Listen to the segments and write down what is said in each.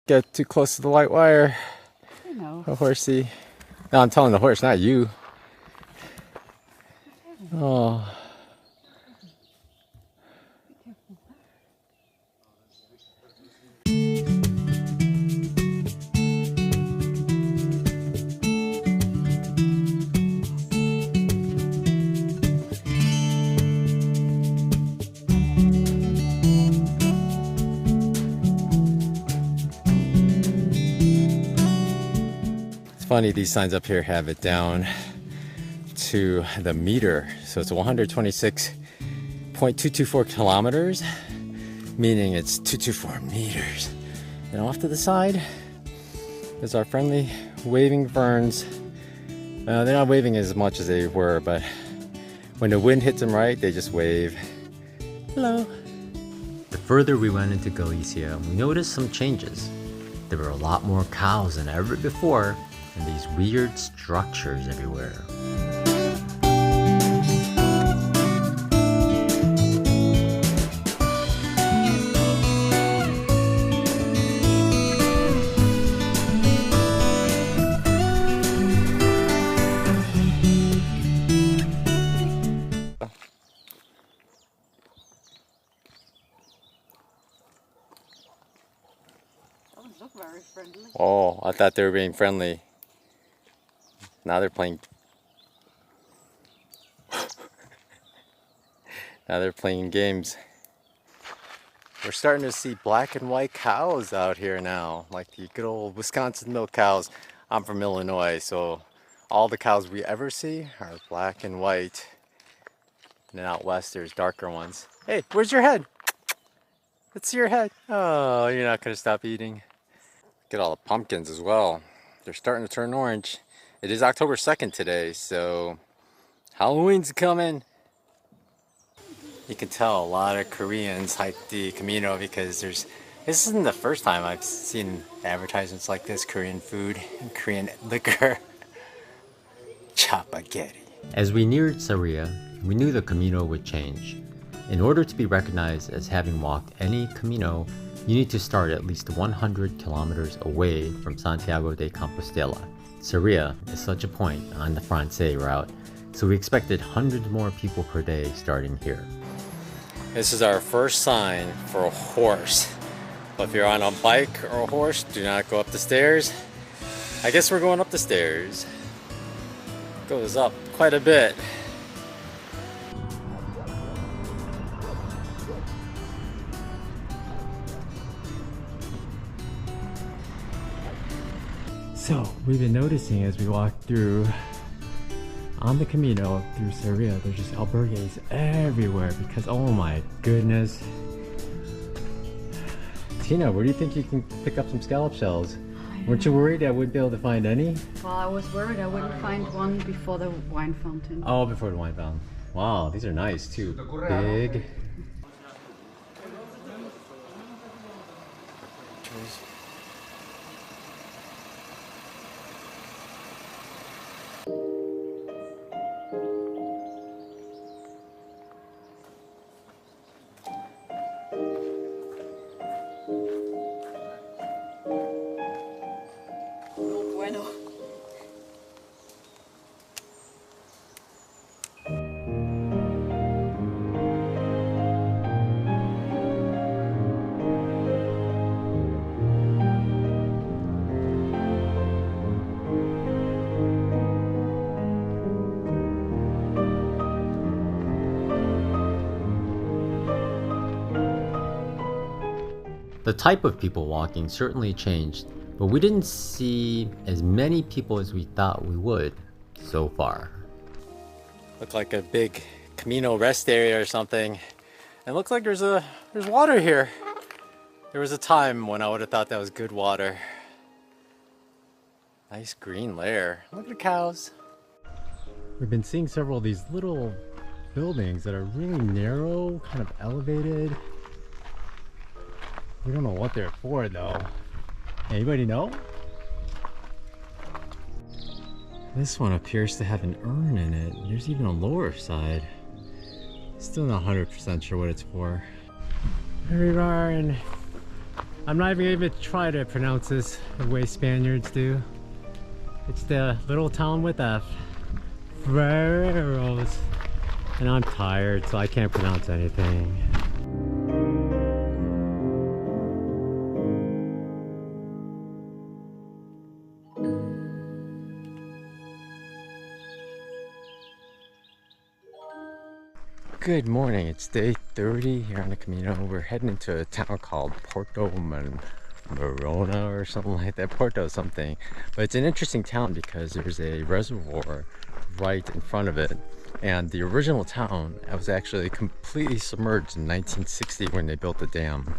get too close to the white wire. I know. A horsey. No, I'm telling the horse, not you. Oh. Funny, these signs up here have it down to the meter, so it's 126.224 kilometers, meaning it's 224 meters. And off to the side is our friendly waving ferns. They're not waving as much as they were, but when the wind hits them right, they just wave. Hello. The further we went into Galicia, we noticed some changes. There were a lot more cows than ever before, and these weird structures everywhere. Doesn't look very friendly. Oh, I thought they were being friendly. Now they're playing. Now they're playing games. We're starting to see black and white cows out here now, like the good old Wisconsin milk cows. I'm from Illinois, so all the cows we ever see are black and white. And then out west there's darker ones. Hey, where's your head? Let's see your head. Oh, you're not gonna stop eating. Get all the pumpkins as well. They're starting to turn orange. It is October 2nd today, so Halloween's coming. You can tell a lot of Koreans hike the Camino because this isn't the first time I've seen advertisements like this, Korean food and Korean liquor. Chapaghetti. As we neared Sarria, we knew the Camino would change. In order to be recognized as having walked any Camino, you need to start at least 100 kilometers away from Santiago de Compostela. Sarria is such a point on the Francais route, so we expected hundreds more people per day starting here. This is our first sign for a horse. But if you're on a bike or a horse, do not go up the stairs. I guess we're going up the stairs. Goes up quite a bit. So we've been noticing as we walk through on the Camino through Sarria, there's just albergues everywhere because oh my goodness. Tina, where do you think you can pick up some scallop shells? Weren't you worried I wouldn't be able to find any? Well, I was worried I wouldn't find one before the wine fountain. Oh, before the wine fountain. Wow, these are nice too. Big. Bueno. The type of people walking certainly changed, but we didn't see as many people as we thought we would so far. Look like a big Camino rest area or something. And it looks like there's water here. There was a time when I would have thought that was good water. Nice green layer. Look at the cows. We've been seeing several of these little buildings that are really narrow, kind of elevated. We don't know what they're for though. Anybody know? This one appears to have an urn in it. There's even a lower side. Still not 100% sure what it's for. Here we are in I'm not even going to try to pronounce this the way Spaniards do. It's the little town with F. Hórreos. And I'm tired, so I can't pronounce anything. Good morning, it's day 30 here on the Camino. We're heading into a town called Portomarín or something like that. Porto something. But it's an interesting town because there's a reservoir right in front of it. And the original town was actually completely submerged in 1960 when they built the dam.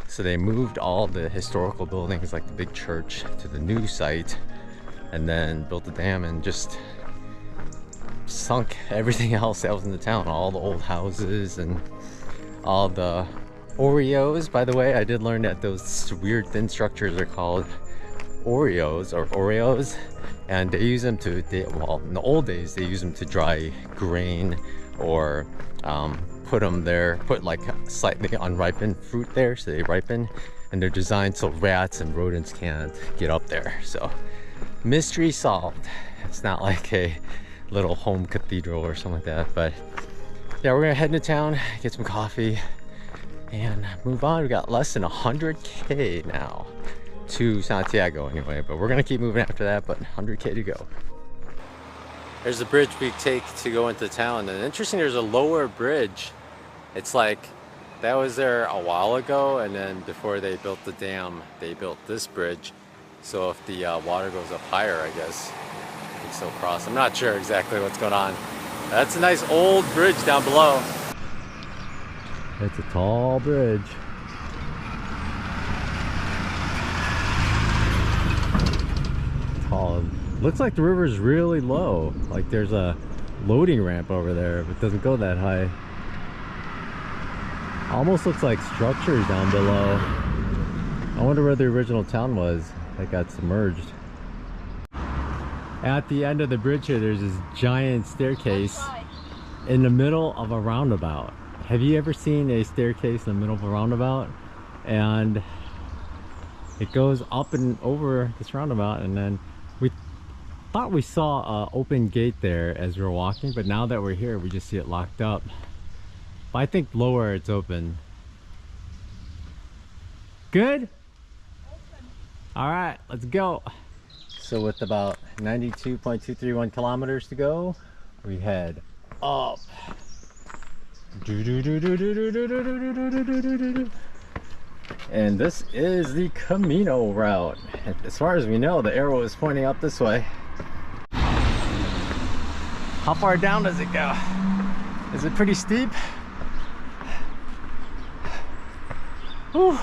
So they moved all the historical buildings like the big church to the new site and then built the dam and just sunk everything else that was in the town, all the old houses and all the hórreos. By the way, I did learn that those weird thin structures are called hórreos, and they use them to, well, in the old days they use them to dry grain or put them there, put like slightly unripened fruit there so they ripen, and they're designed so rats and rodents can't get up there. So mystery solved. It's not like a little home cathedral or something like that. But yeah, we're gonna head into town, get some coffee and move on. We got less than 100k now to Santiago anyway, but we're gonna keep moving after that. But 100k to go. There's the bridge we take to go into town, and interesting, there's a lower bridge. It's like that was there a while ago, and then before they built the dam they built this bridge, so if the water goes up higher, I guess still cross. I'm not sure exactly what's going on. That's a nice old bridge down below. It's a tall bridge. Tall. Looks like the river is really low. Like there's a loading ramp over there, but it doesn't go that high. Almost looks like structures down below. I wonder where the original town was that got submerged. At the end of the bridge here, there's this giant staircase in the middle of a roundabout. Have you ever seen a staircase in the middle of a roundabout? And it goes up and over this roundabout, and then we thought we saw an open gate there as we were walking, but now that we're here we just see it locked up. But I think lower it's open. Good? Open. All right, let's go. So with about 92.231 kilometers to go, we head up. And this is the Camino route. As far as we know, the arrow is pointing up this way. How far down does it go? Is it pretty steep? Whew.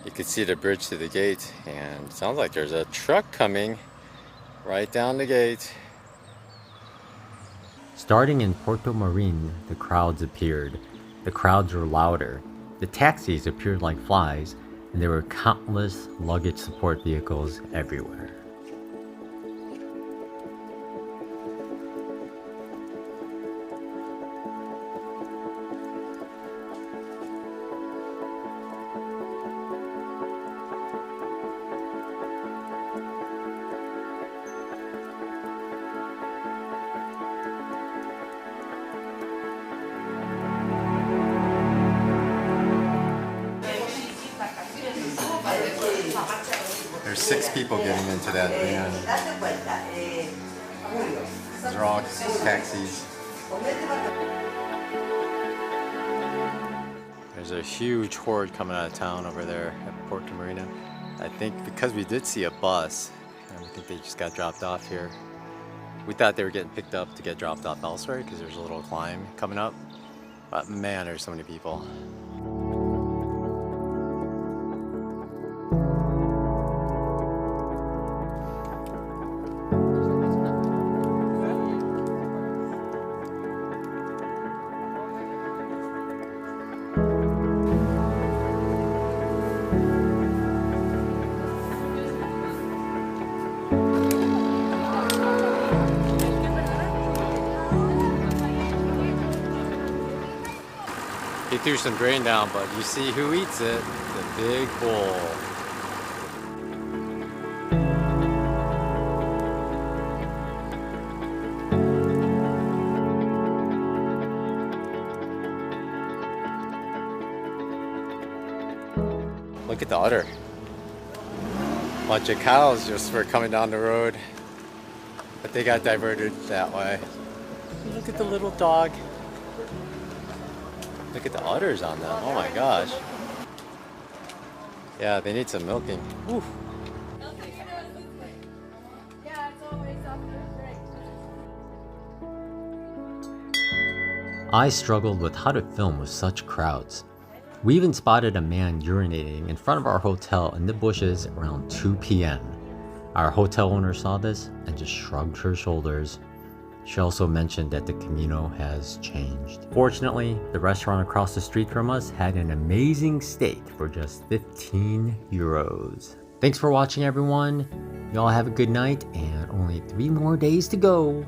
You can see the bridge to the gate, and it sounds like there's a truck coming right down the gate. Starting in Portomarín, the crowds appeared. The crowds were louder. The taxis appeared like flies, and there were countless luggage support vehicles everywhere. There's 6 people getting into that van. These are all taxis. There's a huge horde coming out of town over there at Portomarín. I think because we did see a bus, and we think they just got dropped off here. We thought they were getting picked up to get dropped off elsewhere because there's a little climb coming up. But man, there's so many people. threw some grain down, but you see who eats it, the big bull. Look at the udder. Bunch of cows just were coming down the road, but they got diverted that way. Look at the little dog. Look at the udders on them. Oh my gosh. Yeah, they need some milking. Whew. I struggled with how to film with such crowds. We even spotted a man urinating in front of our hotel in the bushes around 2 p.m. Our hotel owner saw this and just shrugged her shoulders. She also mentioned that the Camino has changed. Fortunately, the restaurant across the street from us had an amazing steak for just 15 euros. Thanks for watching, everyone. Y'all have a good night and only 3 more days to go.